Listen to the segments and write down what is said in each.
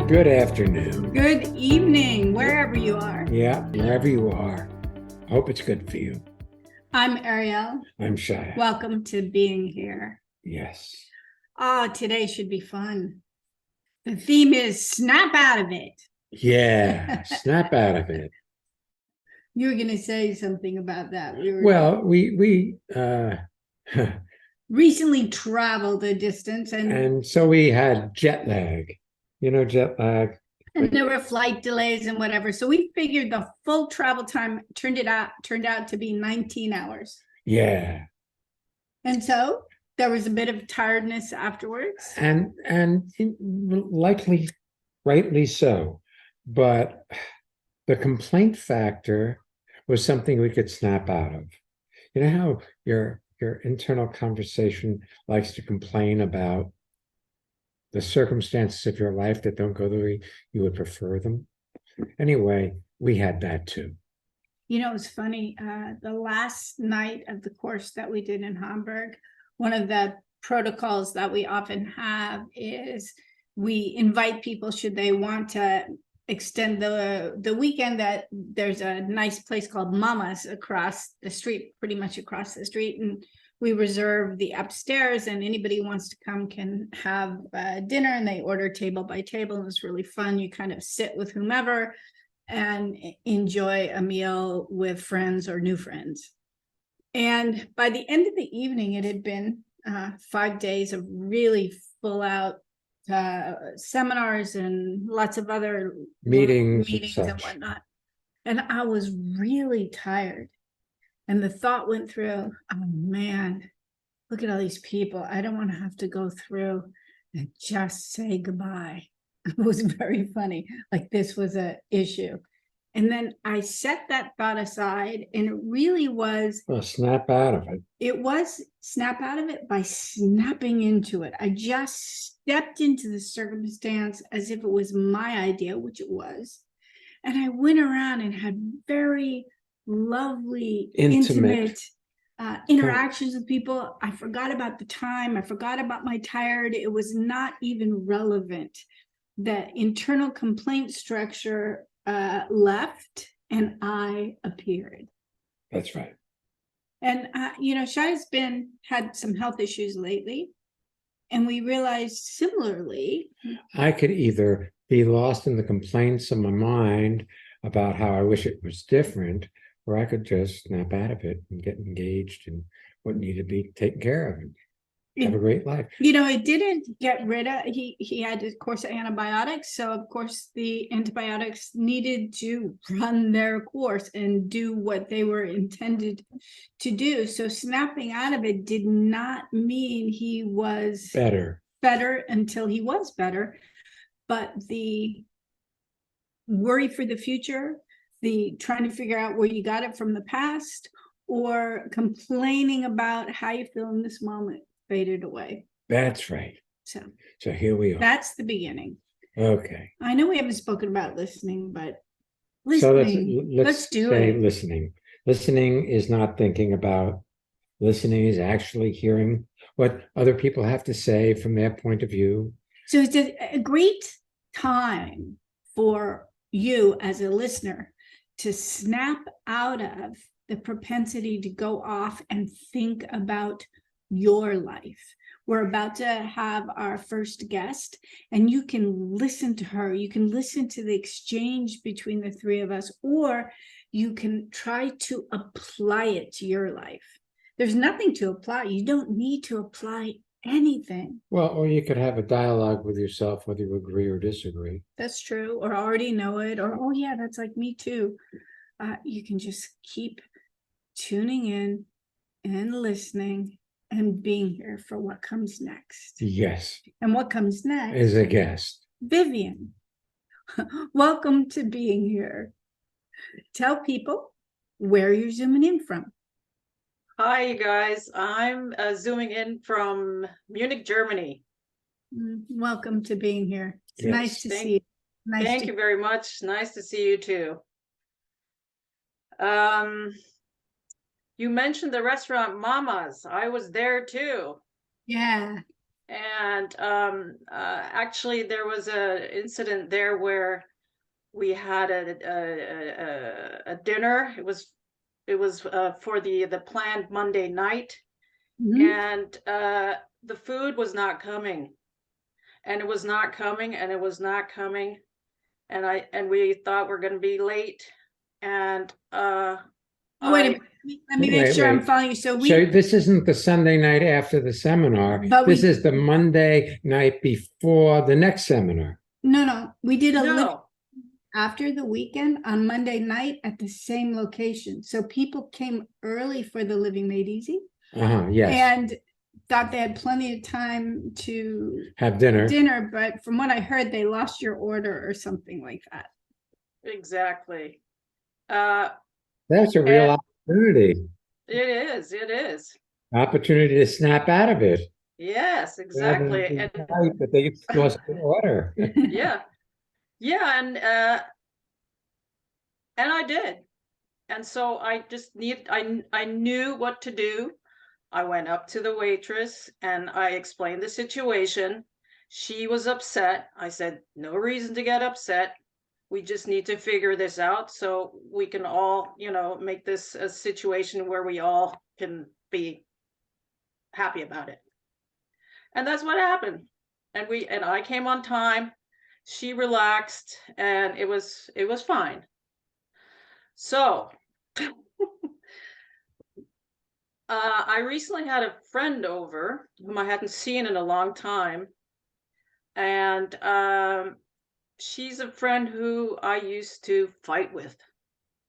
Good afternoon. Good evening, wherever you are. Yeah, wherever you are. Hope it's good for you. I'm Ariel. I'm Shya. Welcome to being here. Yes. Today should be fun. The theme is snap out of it. Yeah, snap out of it. You were going to say something about that. Well, we recently traveled a distance and so we had jet lag. You know, jet lag. and there were flight delays and whatever. So we figured the full travel time turned out to be 19 hours. Yeah. And so there was a bit of tiredness afterwards. And likely rightly so. But the complaint factor was something we could snap out of. You know how your internal conversation likes to complain about the circumstances of your life that don't go the way you would prefer them? Anyway, we had that too. You know, it's funny. The last night of the course that we did in Hamburg, one of the protocols that we often have is we invite people, should they want to extend the weekend, that there's a nice place called Mama's across the street, pretty much across the street, and we reserve the upstairs, and anybody who wants to come can have dinner, and they order table by table, and it's really fun. You kind of sit with whomever and enjoy a meal with friends or new friends. And by the end of the evening, it had been 5 days of really full out seminars and lots of other Meetings and whatnot. And I was really tired. And the thought went through, oh man, look at all these people. I don't want to have to go through and just say goodbye. It was very funny. Like this was an issue. And then I set that thought aside, and it really was. Well, snap out of it. It was snap out of it by snapping into it. I just stepped into the circumstance as if it was my idea, which it was. And I went around and had very lovely, intimate interactions with people. I forgot about the time. I forgot about my tired. It was not even relevant. The internal complaint structure left, and I appeared. That's right. And Shya's had some health issues lately, and we realized similarly, I could either be lost in the complaints of my mind about how I wish it was different, or I could just snap out of it and get engaged in what needed to be taken care of. Have a great life. It didn't get rid of, he had a course of antibiotics. So of course the antibiotics needed to run their course and do what they were intended to do. So snapping out of it did not mean he was better until he was better. But the worry for the future, the trying to figure out where you got it from the past, or complaining about how you feel in this moment, faded away. That's right. So here we are. That's the beginning. Okay. I know we haven't spoken about listening, but listening. So let's do it. Listening. Listening is not thinking about. Listening is actually hearing what other people have to say from their point of view. So it's a great time for you as a listener to snap out of the propensity to go off and think about your life. We're about to have our first guest, and you can listen to her. You can listen to the exchange between the three of us, or you can try to apply it to your life. There's nothing to apply. You don't need to apply anything. Well, or you could have a dialogue with yourself, whether you agree or disagree. That's true. Or already know it, or, oh yeah, that's like me too. You can just keep tuning in and listening and being here for what comes next. Yes. And what comes next is a guest. Vivian. Welcome to being here. Tell people where you're zooming in from. Hi, you guys. I'm zooming in from Munich, Germany. Welcome to being here. It's nice to see you. Thank you very much. Nice to see you too. You mentioned the restaurant Mama's. I was there too. Yeah. And actually, there was a incident there where we had a dinner. It was for the planned Monday night, Mhm. and the food was not coming, and it was not coming, and it was not coming, and we thought we're going to be late, and Oh, wait a I minute. Let me make Wait, sure I'm wait. following you. So So this isn't the Sunday night after the seminar. But This we- is the Monday night before the next seminar. no, we did a living no. after the weekend on Monday night at the same location. So people came early for the Living Made Easy Yes. and thought they had plenty of time to Have dinner. but from what I heard, they lost your order or something like that. Exactly. Uh, That's a real opportunity. it is. Opportunity to snap out of it. Yes, Rather than exactly. being And right, but they lost the order. yeah, yeah, and I did. And so I knew what to do. I went up to the waitress and I explained the situation. She was upset. I said, no reason to get upset. We just need to figure this out so we can all, make this a situation where we all can be happy about it. And that's what happened. And I came on time. She relaxed and it was fine. So, I recently had a friend over whom I hadn't seen in a long time, and she's a friend who I used to fight with,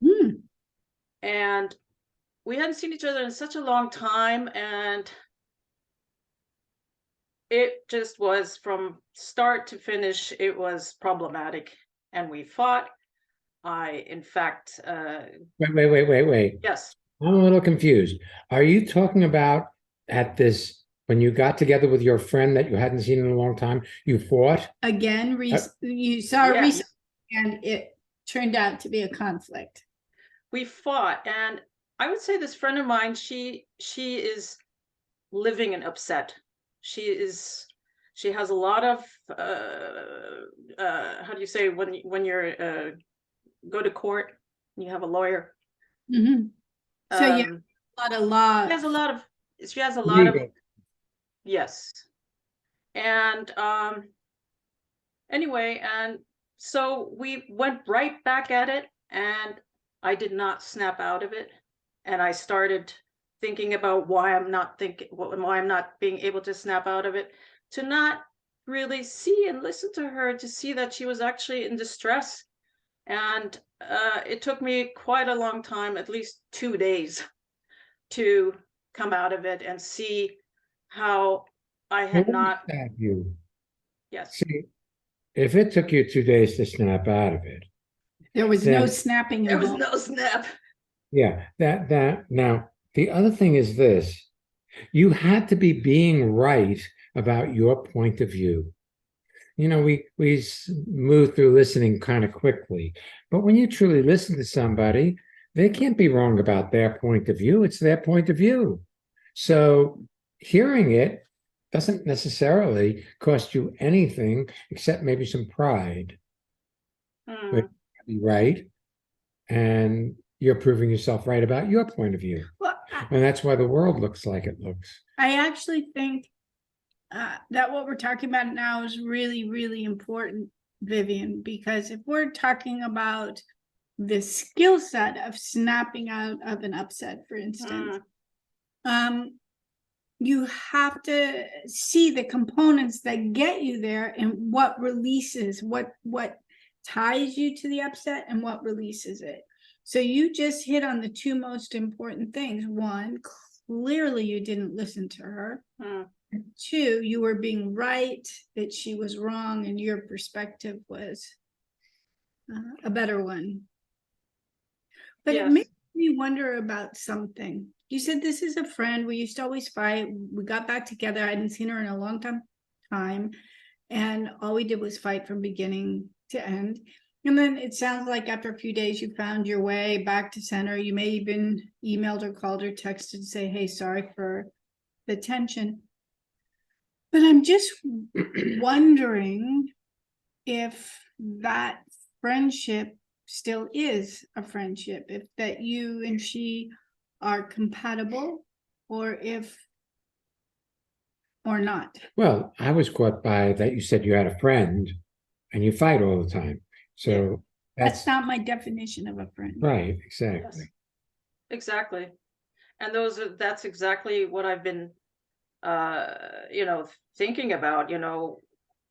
Hmm. and we hadn't seen each other in such a long time, and it just was from start to finish, it was problematic, and we fought. In fact, Wait. yes, I'm a little confused. Are you talking about at this when you got together with your friend that you hadn't seen in a long time, you fought? Again, you saw yeah, recently and it turned out to be a conflict. we fought, and I would say this friend of mine, she is living and upset. She has a lot of how do you say when you're go to court, you have a lawyer. Mhm. So yeah, Um, a lot of law. she has a lot of Legal. yes. And anyway, and so we went right back at it, and I did not snap out of it, and I started thinking about why I'm not being able to snap out of it, to not really see and listen to her, to see that she was actually in distress. And it took me quite a long time, at least 2 days, to come out of it and see how I Well, had let me not. stop you. Yes. See, if it took you 2 days to snap out of it, There was no then snapping There was involved. no snap. yeah, that now the other thing is this. You had to be being right about your point of view. We move through listening kind of quickly, but when you truly listen to somebody, they can't be wrong about their point of view. It's their point of view. So hearing it doesn't necessarily cost you anything except maybe some pride. But Hmm. be right, and you're proving yourself right about your point of view, Well, and that's why the world looks like it looks. I actually think that what we're talking about now is really, really important, Vivian, because if we're talking about the skill set of snapping out of an upset, for instance, um, you have to see the components that get you there and what releases, what ties you to the upset and what releases it. So you just hit on the two most important things. One, clearly you didn't listen to her. Hmm. Two, you were being right, that she was wrong, and your perspective was a better one. But it Yes. makes me wonder about something. You said this is a friend. We used to always fight. We got back together. I hadn't seen her in a long time. And all we did was fight from beginning to end. And then it sounds like after a few days, you found your way back to center. You may even emailed or called or texted to say, hey, sorry for the tension. But I'm just wondering if that friendship still is a friendship, if that you and she are compatible, or not. Well, I was caught by that you said you had a friend and you fight all the time. So That's that's not my definition of a friend. right, Yes, exactly. exactly. And that's exactly what I've been, thinking about,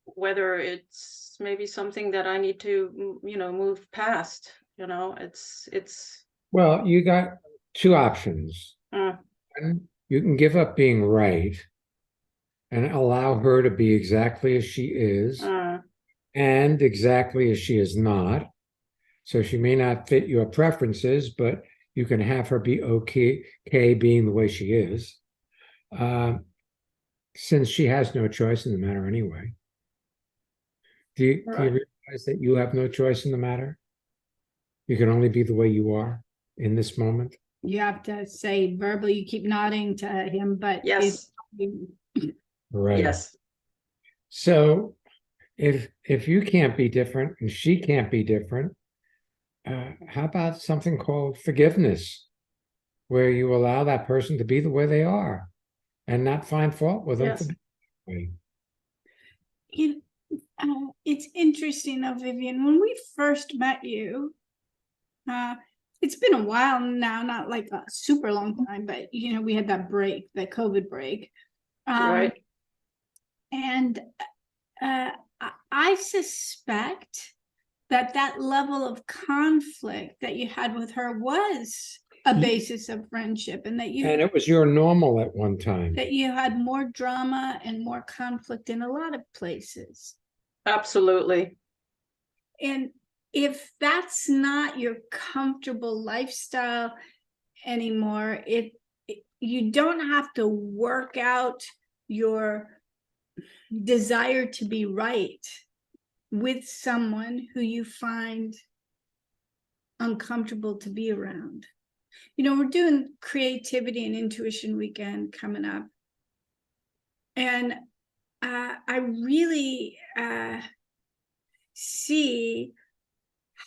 whether it's maybe something that I need to, move past, it's, Well, you got two options. mm, One, you can give up being right and allow her to be exactly as she is mm, and exactly as she is not. So she may not fit your preferences, but you can have her be okay being the way she is, uh, since she has no choice in the matter anyway. Do you right. realize that you have no choice in the matter? You can only be the way you are in this moment. You have to say verbally, you keep nodding to him, but it's Yes, Right. yes, So if you can't be different and she can't be different, how about something called forgiveness, where you allow that person to be the way they are and not find fault with them for yes. being that way? it, it's interesting though, Vivian, when we first met you, it's been a while now, not like a super long time, but we had that break, that COVID break. Right. And I suspect that level of conflict that you had with her was a basis of friendship, and And it was your normal at one time. that you had more drama and more conflict in a lot of places. Absolutely. And if that's not your comfortable lifestyle anymore, you don't have to work out your desire to be right with someone who you find uncomfortable to be around. We're doing creativity and intuition weekend coming up, and I really see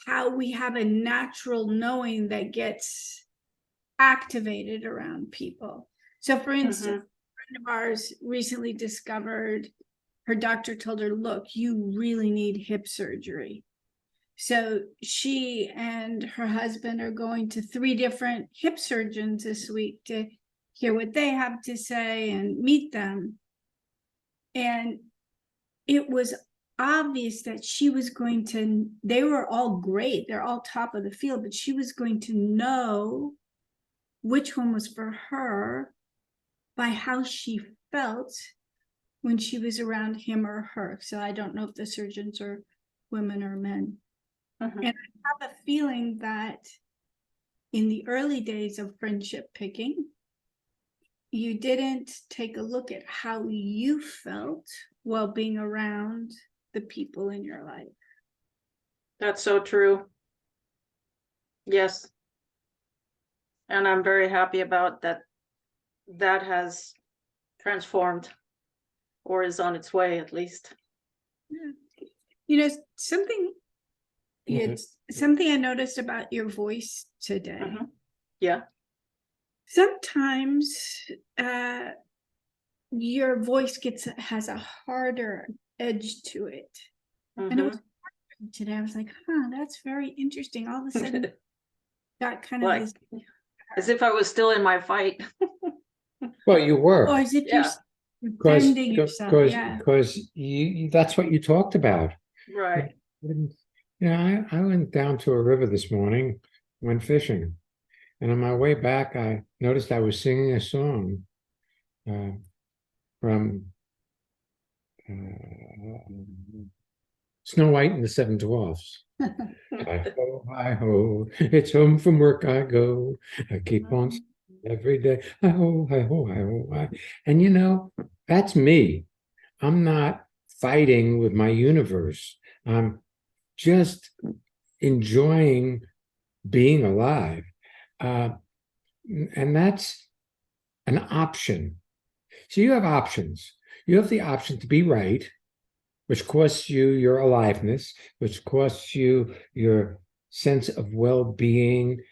how we have a natural knowing that gets activated around people. So for instance, a friend of ours recently discovered, her doctor told her, look, you really need hip surgery. So she and her husband are going to 3 different hip surgeons this week to hear what they have to say and meet them. And it was obvious that she was going to, they were all great, they're all top of the field, but she was going to know which one was for her by how she felt when she was around him or her. So I don't know if the surgeons are women or men. And I have a feeling that in the early days of friendship picking, you didn't take a look at how you felt while being around the people in your life. That's so true. Yes. And I'm very happy about that. That has transformed, or is on its way at least. Something I noticed about your voice today. Yeah. Sometimes your voice has a harder edge to it. And it was today, I was like, that's very interesting. All of a sudden, got kind of Like, this, as if I was still in my fight. Well, you were. or as if Yeah. you're defending yourself. Yeah. Because that's what you talked about. Right. I went down to a river this morning, went fishing, and on my way back, I noticed I was singing a song from Snow White and the Seven Dwarfs. Hi ho, it's home from work I go. I keep on singing every day. Hi ho, hi ho, hi ho, hi. And that's me. I'm not fighting with my universe. I'm just enjoying being alive. And that's an option. So you have options. You have the option to be right, which costs you your aliveness, which costs you your sense of well-being,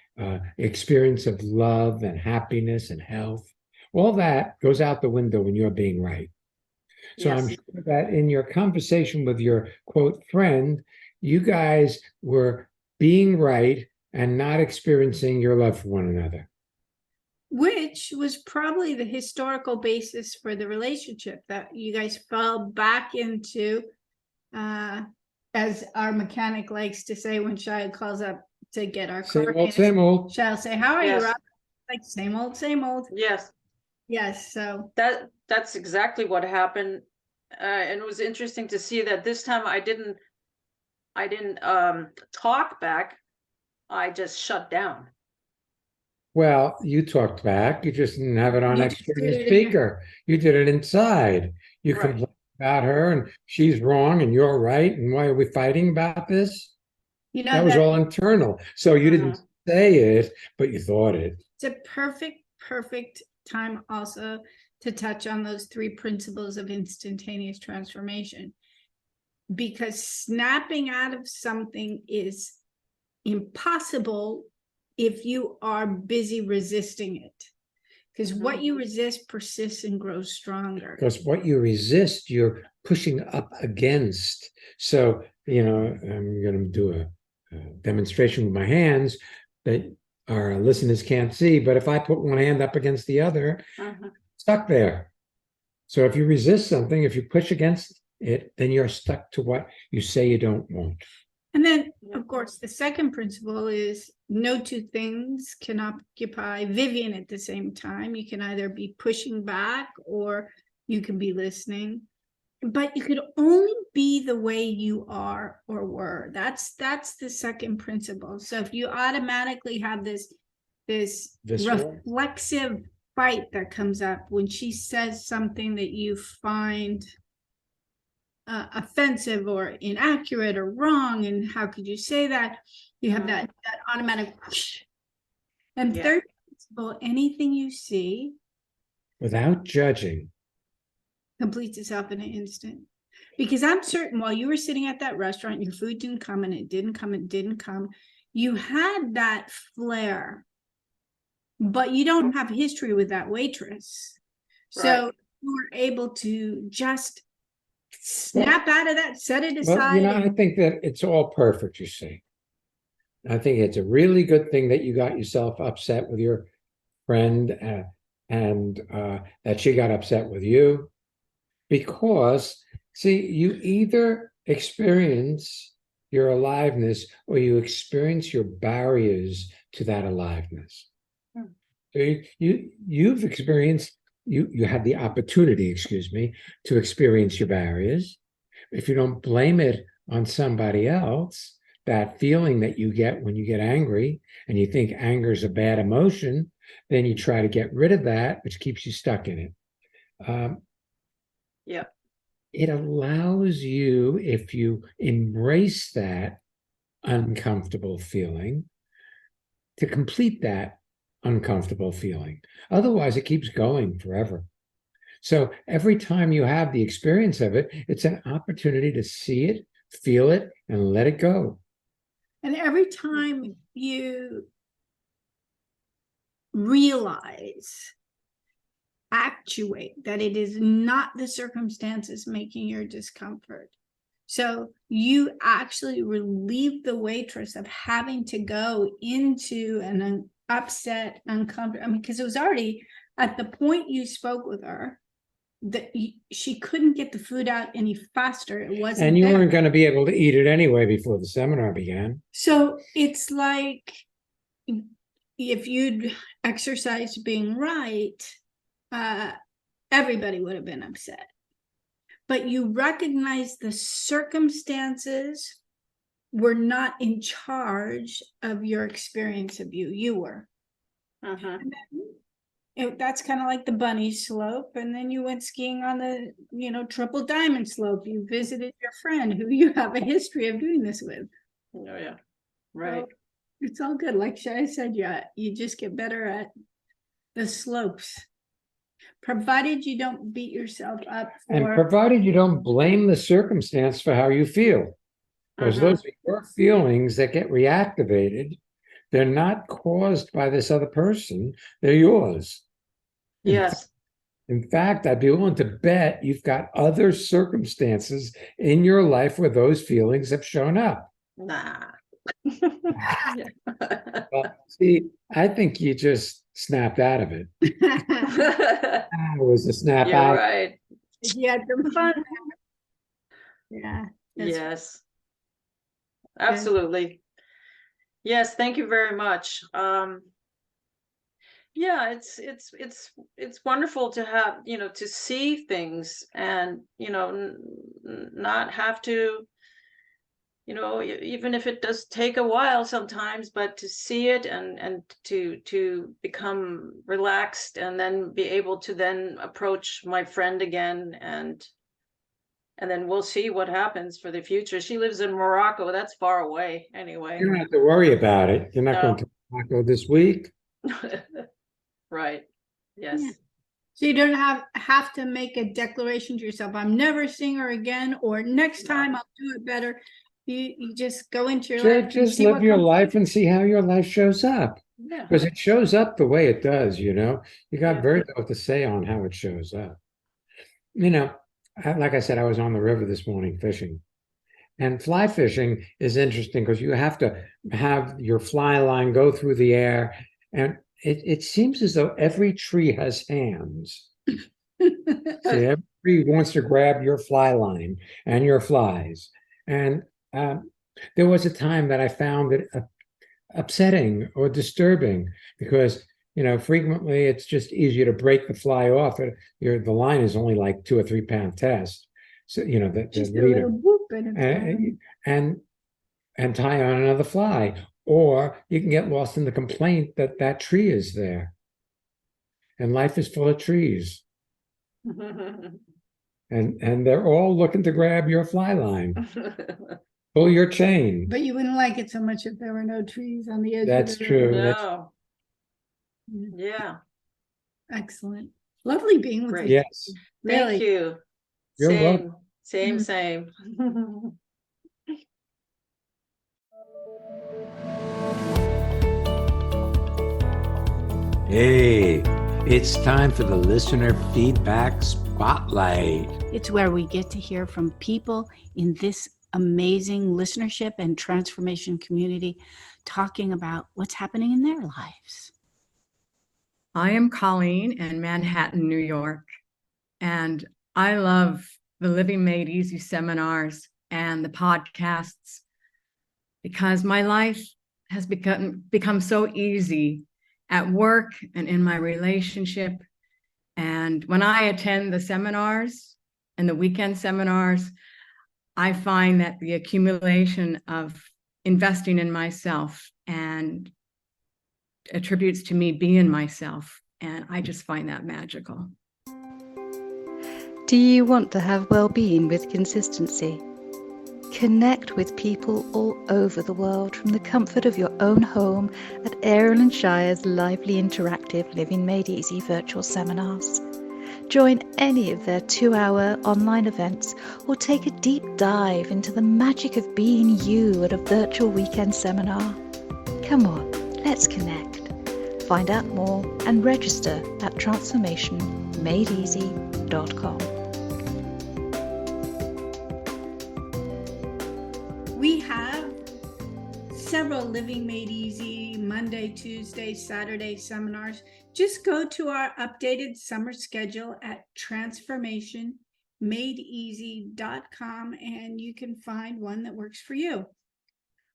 experience of love and happiness and health. All that goes out the window when you're being right. So I'm Yes. sure that in your conversation with your quote friend, you guys were being right and not experiencing your love for one another. Which was probably the historical basis for the relationship that you guys fell back into, as our mechanic likes to say when Shia calls up to get our car. Same old, same old. Shia say, "How are you, Yes. Rob?" Like, same old, same old. Yes. Yes, so That's exactly what happened. And it was interesting to see that this time I didn't talk back. I just shut down. Well, you talked back. You just didn't have it on You just external did it in your- speaker. You did it inside. You Right. complained about her and she's wrong and you're right. And why are we fighting about this? you know That was that all internal. So you didn't say it, but you thought it. it's a perfect time also to touch on those 3 principles of instantaneous transformation, because snapping out of something is impossible if you are busy resisting it, because what you resist persists and grows stronger. Because what you resist, you're pushing up against. So, I'm going to do a demonstration with my hands that our listeners can't see. But if I put one hand up against the other, stuck there. So if you resist something, if you push against it, then you're stuck to what you say you don't want. And then, of course, the second principle is no 2 things can occupy Vivian at the same time. You can either be pushing back or you can be listening, but you could only be the way you are or were. That's the second principle. So if you automatically have this reflexive fight that comes up when she says something that you find offensive or inaccurate or wrong, and how could you say that? You have that automatic whoosh. And third principle, anything you see without judging completes itself in an instant. Because I'm certain while you were sitting at that restaurant, your food didn't come and it didn't come, you had that flair, but you don't have history with that waitress. So you were able to just snap out of that, set it aside. Well, I think that it's all perfect, you see. I think it's a really good thing that you got yourself upset with your friend and that she got upset with you. Because, see, you either experience your aliveness or you experience your barriers to that aliveness. So you've experienced, you had the opportunity, excuse me, to experience your barriers. If you don't blame it on somebody else, that feeling that you get when you get angry and you think anger is a bad emotion, then you try to get rid of that, which keeps you stuck in it. It allows you, if you embrace that uncomfortable feeling, to complete that uncomfortable feeling. Otherwise, it keeps going forever. So every time you have the experience of it, it's an opportunity to see it, feel it, and let it go. And every time you realize, actuate that it is not the circumstances making your discomfort. So you actually relieve the waitress of having to go into an upset, uncomfortable, because it was already at the point you spoke with her that she couldn't get the food out any faster. It wasn't and you there. weren't going to be able to eat it anyway before the seminar began. So it's like if you'd exercised being right, everybody would have been upset. But you recognize the circumstances were not in charge of your experience of you. You were. That's kind of like the bunny slope. And then you went skiing on the, triple diamond slope. You visited your friend who you have a history of doing this with. Oh, yeah. Right. So it's all good. Like Shia said, you just get better at the slopes. provided you don't beat yourself up And for, provided you don't blame the circumstance for how you feel, because those are your feelings that get reactivated. They're not caused by this other person, they're yours. Yes. In fact, I'd be willing to bet you've got other circumstances in your life where those feelings have shown up. Nah. Well, see, I think you just snapped out of it. It was a snap You're out. right. you had some fun. Yeah. that's- Yes. Absolutely. Yes, thank you very much. Yeah, it's wonderful to have, to see things and, not have to, even if it does take a while sometimes, but to see it and to become relaxed and then be able to then approach my friend again and then we'll see what happens for the future. She lives in Morocco. That's far away anyway. You don't have to worry about it. You're not No. going to Morocco this week. Right. Yes. Yeah. So you don't have to make a declaration to yourself, I'm never seeing her again, or next No. time I'll do it better. You just go into your life and Just see live what your comes. life and see how your life shows up. Yeah. Because it shows up the way it does, You got Yeah. very little to say on how it shows up. Like I said, I was on the river this morning fishing. And fly fishing is interesting because you have to have your fly line go through the air. And it seems as though every tree has hands. See, every tree wants to grab your fly line and your flies. And there was a time that I found it upsetting or disturbing because frequently it's just easier to break the fly off. The line is only like 2 or 3 pound test, so the Just a leader, little whoop and it's gone. and tie on another fly, or you can get lost in the complaint that tree is there. And life is full of trees, and they're all looking to grab your fly line, pull your chain. But you wouldn't like it so much if there were no trees on the edge of That's the true. river. No. Yeah. Yeah. Excellent. Lovely being with Great. you. Yes, Really. Thank you. You're Same. welcome. Same, Mm. same. Hey, it's time for the listener feedback spotlight. It's where we get to hear from people in this amazing listenership and transformation community talking about what's happening in their lives. I am Colleen in Manhattan, New York, and I love the Living Made Easy seminars and the podcasts because my life has become so easy at work and in my relationship. And when I attend the seminars and the weekend seminars, I find that the accumulation of investing in myself and attributes to me being myself. And I just find that magical. Do you want to have well-being with consistency? Connect with people all over the world from the comfort of your own home at Ariel and Shya's lively interactive Living Made Easy virtual seminars. Join any of their 2-hour online events or take a deep dive into the magic of being you at a virtual weekend seminar. Come on, let's connect. Find out more and register at transformationmadeeasy.com. We have several Living Made Easy Monday, Tuesday, Saturday seminars. Just go to our updated summer schedule at transformationmadeeasy.com and you can find one that works for you.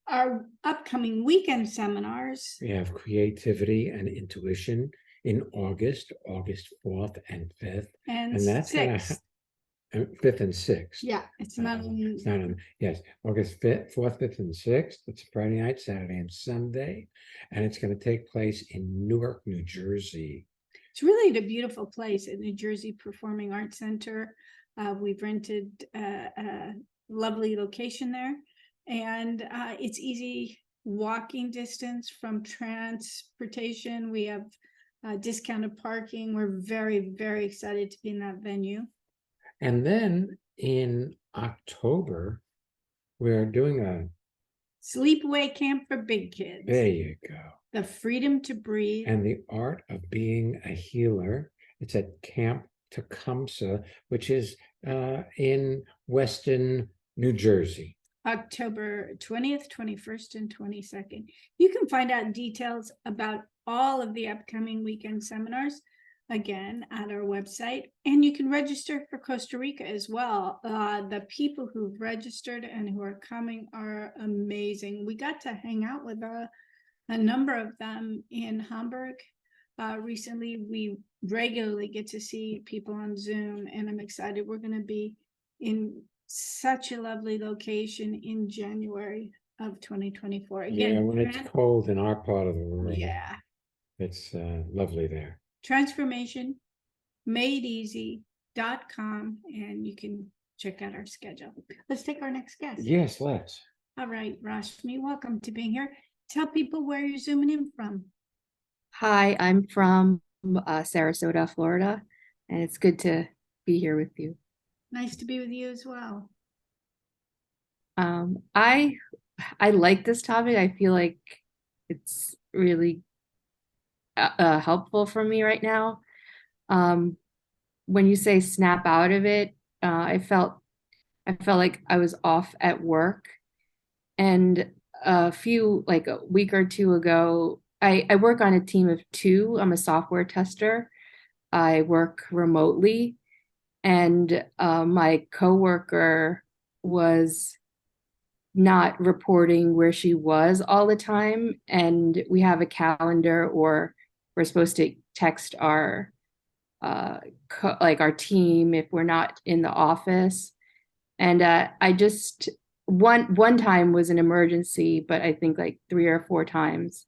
Our upcoming weekend seminars. We have creativity and intuition in August 4th and 5th. And that's going to 6th. 5th and 6th. Yeah, it's not on. It's not on. Yes, August 5th, 4th, 5th, and 6th. It's Friday night, Saturday, and Sunday, and it's going to take place in Newark, New Jersey. It's really a beautiful place at New Jersey Performing Arts Center. We've rented a lovely location there, and it's easy walking distance from transportation. We have discounted parking. We're very, very excited to be in that venue. And then in October, we're doing a, Sleepaway camp for big kids. there you go. The freedom to breathe. And the art of being a healer. It's at Camp Tecumseh, which is in Weston, New Jersey. October 20th, 21st, and 22nd. You can find out details about all of the upcoming weekend seminars again at our website, and you can register for Costa Rica as well. The people who've registered and who are coming are amazing. We got to hang out with a number of them in Hamburg recently. We regularly get to see people on Zoom, and I'm excited. We're going to be in such a lovely location in January of 2024. Again, Yeah, when it's cold in our part of the world. yeah. It's lovely there. transformationmadeeasy.com, and you can check out our schedule. Let's take our next guest. Yes, let's. All right, Rashmi, welcome to being here. Tell people where you're zooming in from. Hi, I'm from Sarasota, Florida, and it's good to be here with you. Nice to be with you as well. I like this topic. I feel like it's really helpful for me right now. When you say snap out of it, I felt like I was off at work, and a week or two ago, I work on a team of 2. I'm a software tester. I work remotely, and my coworker was not reporting where she was all the time, and we have a calendar, or we're supposed to text our our team if we're not in the office. And I just one time was an emergency, but I think like 3 or 4 times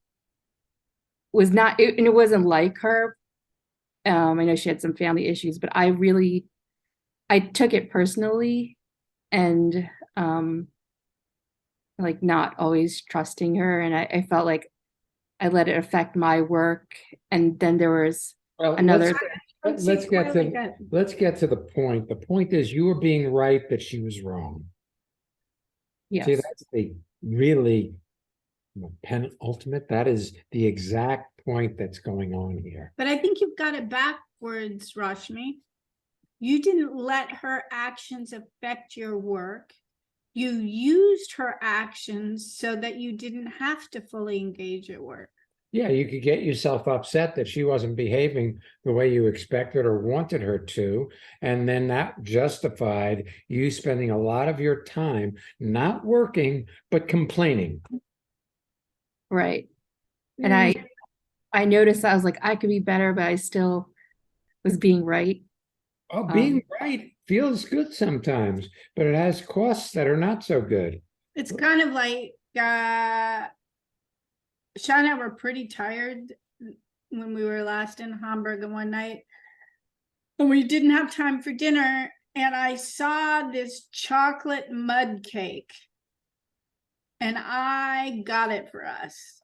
was not, and it wasn't like her. I know she had some family issues, but I took it personally, and not always trusting her, and I felt like I let it affect my work. And then there was another. Let's get to the point. The point is, you were being right that she was wrong. Yes. See, that's the really penultimate. That is the exact point that's going on here. But I think you've got it backwards, Rashmi. You didn't let her actions affect your work. You used her actions so that you didn't have to fully engage at work. Yeah, you could get yourself upset that she wasn't behaving the way you expected or wanted her to. And then that justified you spending a lot of your time not working, but complaining. Right. And I noticed, I was like, I could be better, but I still was being right. Oh, being right feels good sometimes, but it has costs that are not so good. It's kind of like Sean and I were pretty tired when we were last in Hamburg one night, and we didn't have time for dinner, and I saw this chocolate mud cake, and I got it for us.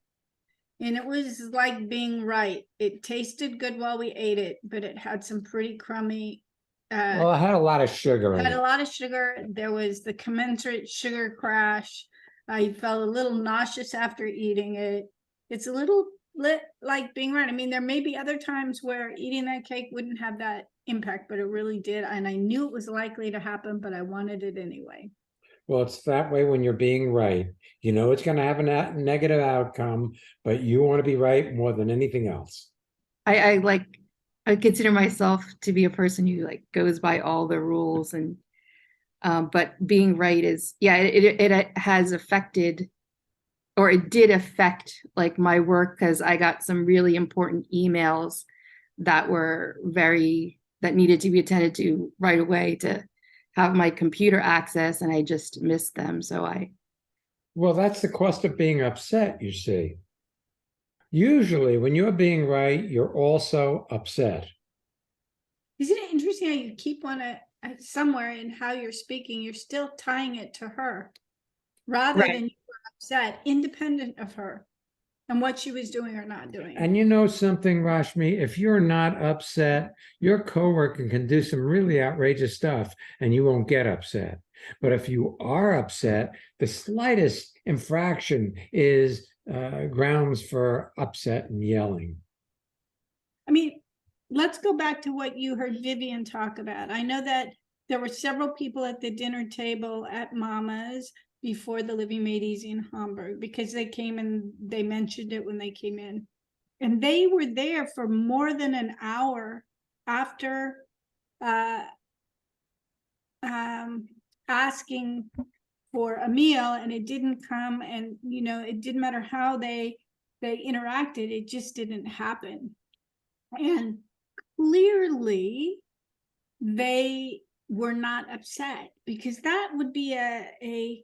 And it was like being right. It tasted good while we ate it, but it had some pretty crummy. Well, it had a lot of sugar in Had it. a lot of sugar. There was the commensurate sugar crash. I felt a little nauseous after eating it. It's a little like being right. I mean, there may be other times where eating that cake wouldn't have that impact, but it really did. And I knew it was likely to happen, but I wanted it anyway. Well, it's that way when you're being right. You know it's going to have a negative outcome, but you want to be right more than anything else. I consider myself to be a person who goes by all the rules, and but being right is, it has affected, or it did affect my work, because I got some really important emails that needed to be attended to right away to have my computer access, and I just missed them. Well, that's the cost of being upset, you see. Usually when you're being right, you're also upset. Isn't it interesting how you keep somewhere in how you're speaking, you're still tying it to her rather than you were upset, independent of her. and what she was doing or not doing. And you know something, Rashmi, if you're not upset, your coworker can do some really outrageous stuff and you won't get upset. But if you are upset, the slightest infraction is grounds for upset and yelling. I mean, let's go back to what you heard Vivian talk about. I know that there were several people at the dinner table at Mama's before the Living Made Easy in Hamburg, because they came and they mentioned it when they came in. And they were there for more than an hour after asking for a meal, and it didn't come, and you know, it didn't matter how they interacted, it just didn't happen. And clearly they were not upset, because that would be a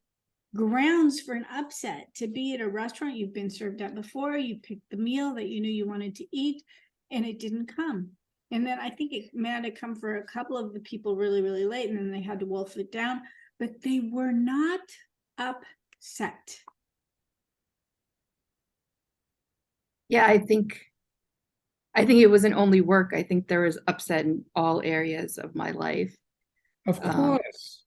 grounds for an upset, to be at a restaurant you've been served at before, you picked the meal that you knew you wanted to eat, and it didn't come. And then I think it might have come for a couple of the people really, really late, and then they had to wolf it down, but they were not upset. Yeah, I think it wasn't only work. I think there was upset in all areas of my life. Of Um, course.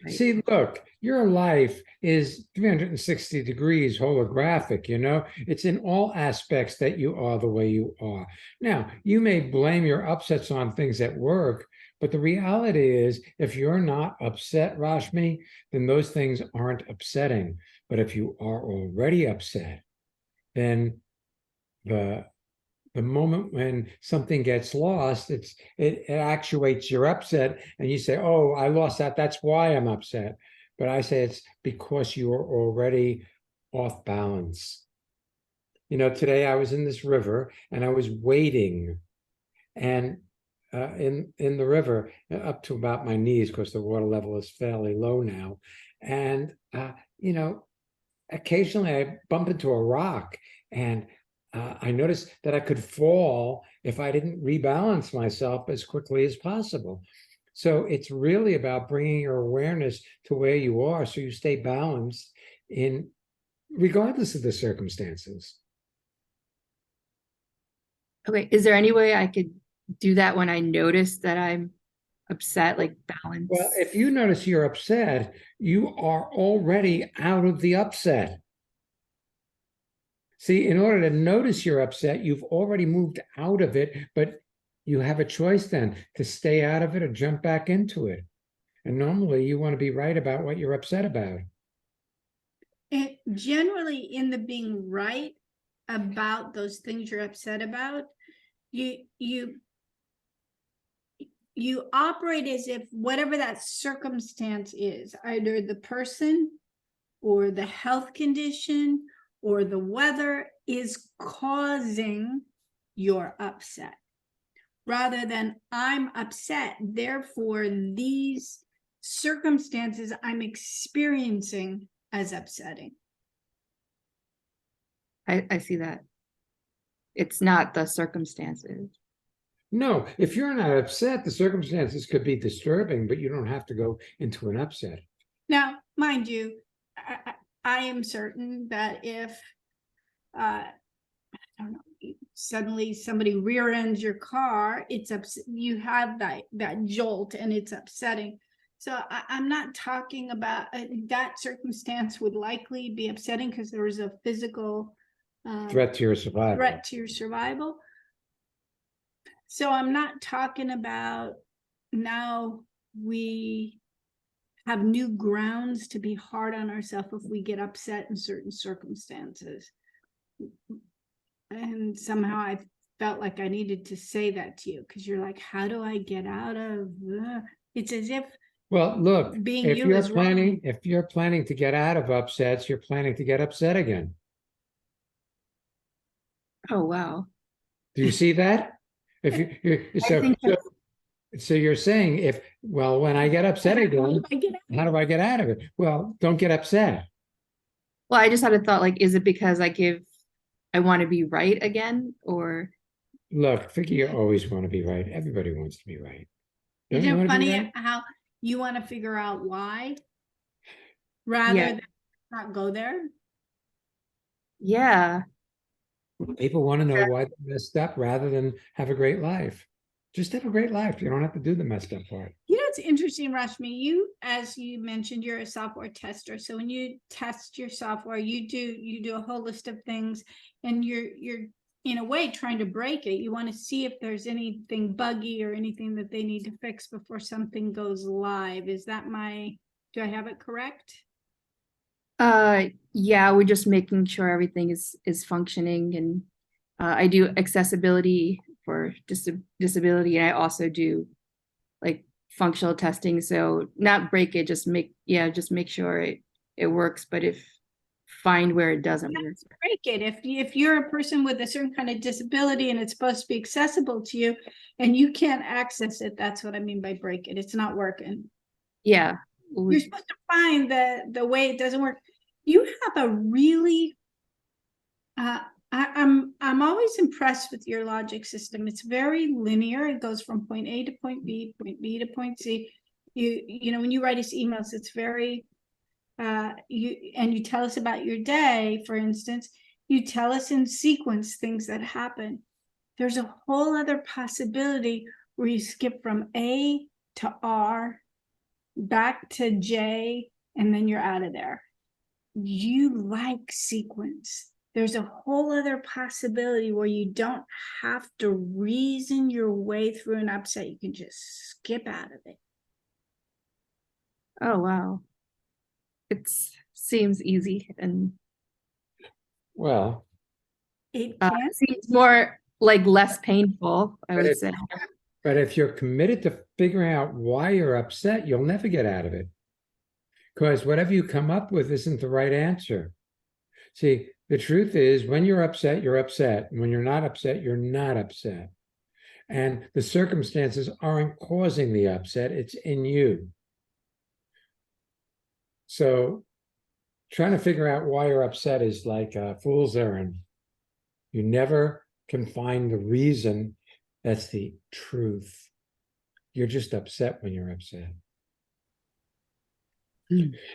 right. See, look, your life is 360 degrees holographic, you know? It's in all aspects that you are the way you are. Now, you may blame your upsets on things at work, but the reality is, if you're not upset, Rashmi, then those things aren't upsetting. But if you are already upset, then the moment when something gets lost, it actuates your upset, and you say, "Oh, I lost that. That's why I'm upset." But I say it's because you are already off balance. You know, today I was in this river and I was wading, and in the river up to about my knees, because the water level is fairly low now, and you know, occasionally I bump into a rock, and I noticed that I could fall if I didn't rebalance myself as quickly as possible. So it's really about bringing your awareness to where you are, so you stay balanced in regardless of the circumstances. Okay, is there any way I could do that when I notice that I'm upset, like balance? Well, if you notice you're upset, you are already out of the upset. See, in order to notice you're upset, you've already moved out of it, but you have a choice then to stay out of it or jump back into it. And normally you want to be right about what you're upset about. And generally, in the being right about those things you're upset about, you operate as if whatever that circumstance is, either the person or the health condition or the weather, is causing your upset, rather than I'm upset, therefore these circumstances I'm experiencing as upsetting. I see that. It's not the circumstances. No, if you're not upset, the circumstances could be disturbing, but you don't have to go into an upset. Now, mind you, I am certain that if I don't know, suddenly somebody rear ends your car, it's you have that jolt and it's upsetting. So I'm not talking about that circumstance would likely be upsetting because there was a physical Threat to your survival. So I'm not talking about now we have new grounds to be hard on ourselves if we get upset in certain circumstances. And somehow I felt like I needed to say that to you, because you're like, how do I get out of it's as if, well, look, being if you you're is wrong. planning to get out of upsets, you're planning to get upset again. Oh, wow. Do you see that? If so you're saying, when I get upset again, how do I get out of it? Well, don't get upset. Well, I just had a thought, like, is it because I want to be right again, or? Look, figure you always want to be right. Everybody wants to be right. Don't Isn't you it want to be funny right? how you want to figure out why rather Yeah. than not go there? Yeah. People want to know why they messed up rather than have a great life. Just have a great life. You don't have to do the messed up part. You know, it's interesting, Rashmi, you, as you mentioned, you're a software tester. So when you test your software, you do a whole list of things, and you're in a way trying to break it. You want to see if there's anything buggy or anything that they need to fix before something goes live. Is that do I have it correct? Yeah, we're just making sure everything is functioning, and I do accessibility for disability, and I also do like functional testing. So not break it, just make sure it works, but find where it doesn't work. Break it. If you're a person with a certain kind of disability and it's supposed to be accessible to you and you can't access it, that's what I mean by break it. It's not working. Yeah. You're supposed to find the way it doesn't work. You have a really I'm always impressed with your logic system. It's very linear. It goes from point A to point B to point C. You know, when you write us emails, it's very you tell us about your day, for instance. You tell us in sequence things that happen. There's a whole other possibility where you skip from A to R, back to J, and then you're out of there. You like sequence. There's a whole other possibility where you don't have to reason your way through an upset. You can just skip out of it. Oh, wow. It seems easy, and Well, It can. seems more like less painful, I would if- say. but if you're committed to figuring out why you're upset, you'll never get out of it. Because whatever you come up with isn't the right answer. See, the truth is, when you're upset, you're upset. And when you're not upset, you're not upset. And the circumstances aren't causing the upset, it's in you. So trying to figure out why you're upset is like a fool's errand. You never can find the reason. That's the truth. You're just upset when you're upset.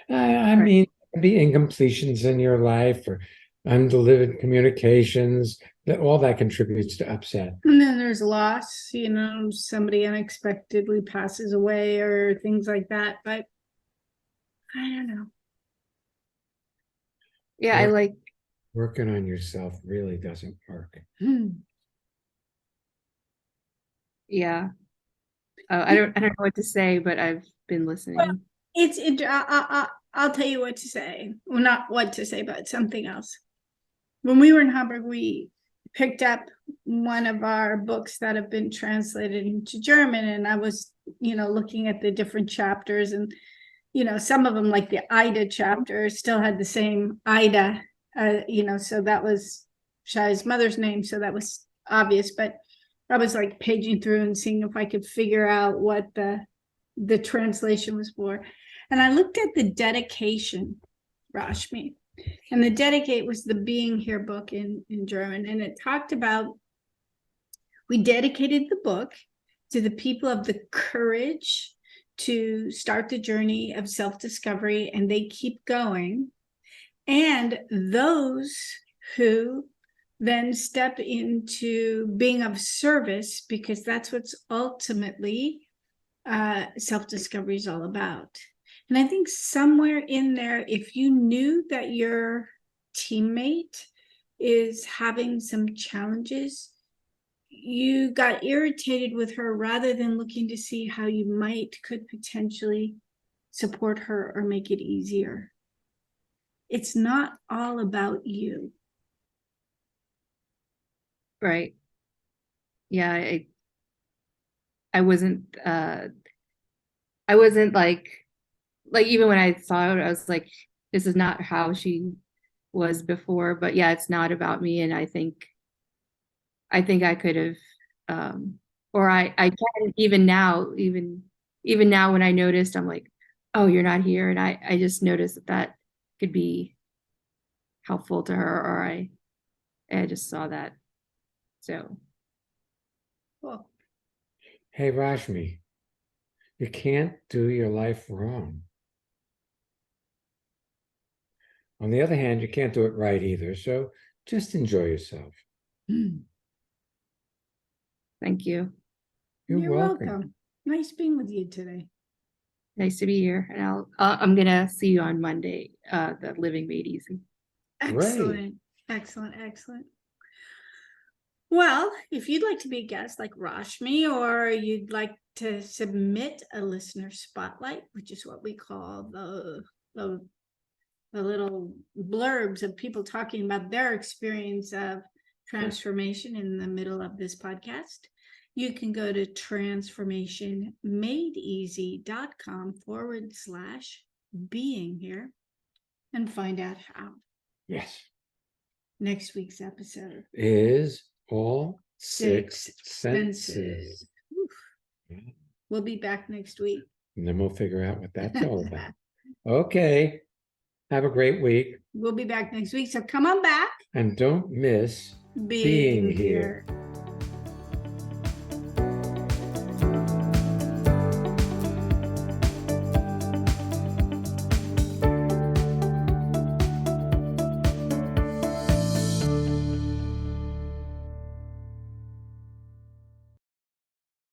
I mean, there can be incompletions in your life or undelivered communications, that all that contributes to upset. And then there's loss, you know, somebody unexpectedly passes away or things like that. But I don't know. Yeah, I like Working on yourself really doesn't work. yeah. I don't know what to say, but I've been listening. I'll tell you what to say. Well, not what to say, but something else. When we were in Hamburg, we picked up one of our books that have been translated into German, and I was, you know, looking at the different chapters, and you know, some of them, like the Ida chapter, still had the same Ida, you know, so that was Shai's mother's name, so that was obvious. But I was like paging through and seeing if I could figure out what the translation was for. And I looked at the dedication, Rashmi, and the dedicate was the Being Here book in German. And it talked about, we dedicated the book to the people of the courage to start the journey of self-discovery, and they keep going. And those who then step into being of service, because that's what's ultimately self-discovery is all about. And I think somewhere in there, if you knew that your teammate is having some challenges, you got irritated with her rather than looking to see how you could potentially support her or make it easier. It's not all about you. Right. Yeah, I wasn't like even when I saw it, I was like, this is not how she was before. But yeah, it's not about me, and I think I could have or I can even now, even now when I noticed, I'm like, oh, you're not here, and I just noticed that could be helpful to her, or I just saw that. So Cool. Hey, Rashmi, you can't do your life wrong. On the other hand, you can't do it right either. So just enjoy yourself. Thank you. You're welcome. Nice being with you today. Nice to be here. And I'm gonna see you on Monday, the Living Made Easy. Excellent, excellent, excellent. Well, if you'd like to be a guest like Rashmi, or you'd like to submit a listener spotlight, which is what we call the little blurbs of people talking about their experience of transformation in the middle of this podcast, you can go to transformationmadeeasy.com/being here and find out how. Yes. Next week's episode Is all six Sixth senses. Oof. We'll be back next week. And then we'll figure out what that's all about. Okay. Have a great week. We'll be back next week. So come on back. And don't miss Being being here. here.